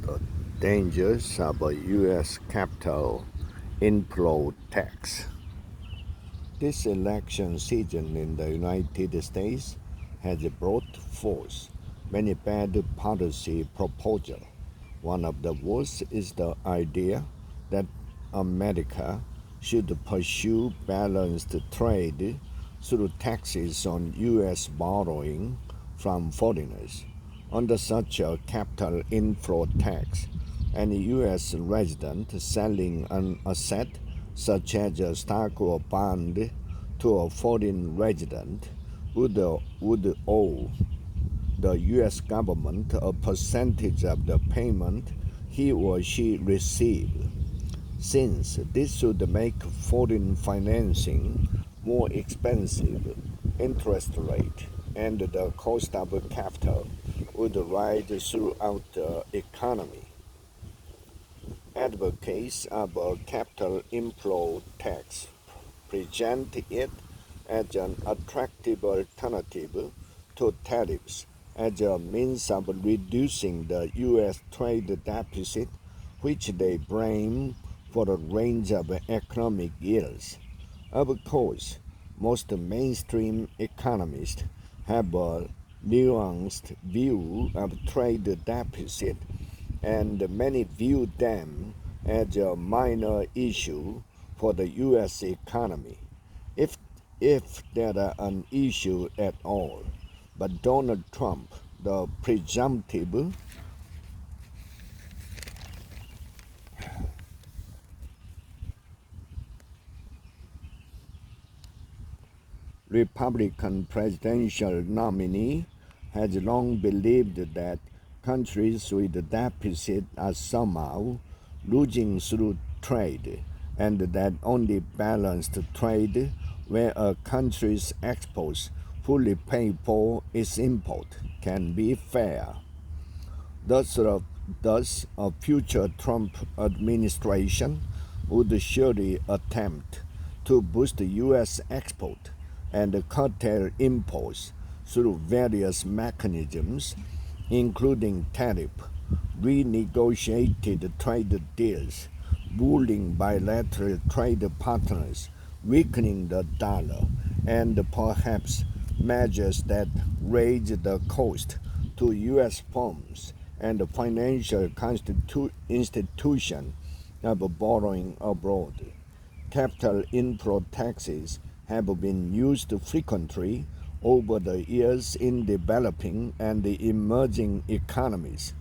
The dangers of a U.S. capital inflow tax. This election season in the United States has brought forth many bad policy proposals. One of the worst is the idea that America should pursue balanced trade through taxes on U.S. borrowing from foreigners. Under such a capital inflow tax, any U.S. resident selling an asset, such as a stock or bond, to a foreign resident would owe the U.S. government a percentage of the payment he or she received. Since this would make foreign financing more expensive, interest rate and the cost of capital would rise throughout the economy. Advocates of a capital inflow tax present it as an attractive alternative to tariffs as a means of reducing the U.S. trade deficit, which they blame for a range of economic ills. Of course, most mainstream economists have a nuanced view of trade deficit, and many view them as a minor issue for the U.S. economy, if, if they're an issue at all. But Donald Trump, the presumptive Republican presidential nominee, has long believed that countries with deficit are somehow losing through trade, and that only balanced trade, where a country's exports fully pay for its import, can be fair. Thus, a future Trump administration would surely attempt to boost U.S. export and curtail imports through various mechanisms, including tariff, renegotiated trade deals, bullying bilateral trade partners, weakening the dollar, and perhaps measures that raise the cost to U.S. firms and financial institutions of borrowing abroad. Capital inflow taxes have been used frequently over the years in developing and emerging economies,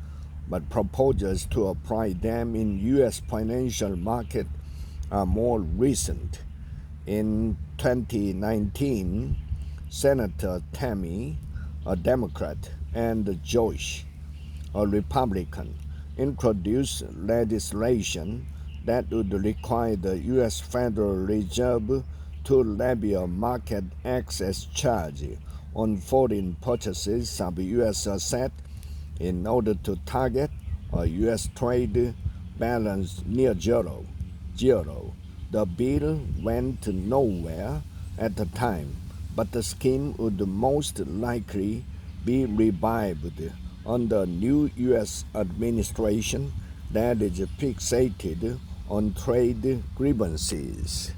but proposals to apply them in U.S. financial market are more recent. In 2019, Senator Tammy, a Democrat, and Josh, a Republican, introduced legislation that would require the U.S. Federal Reserve to levy a market access charge on foreign purchases of U.S. assets in order to target a U.S. trade balance near zero. The bill went nowhere at the time, but the scheme would most likely be revived under new U.S. administration that is fixated on trade grievances.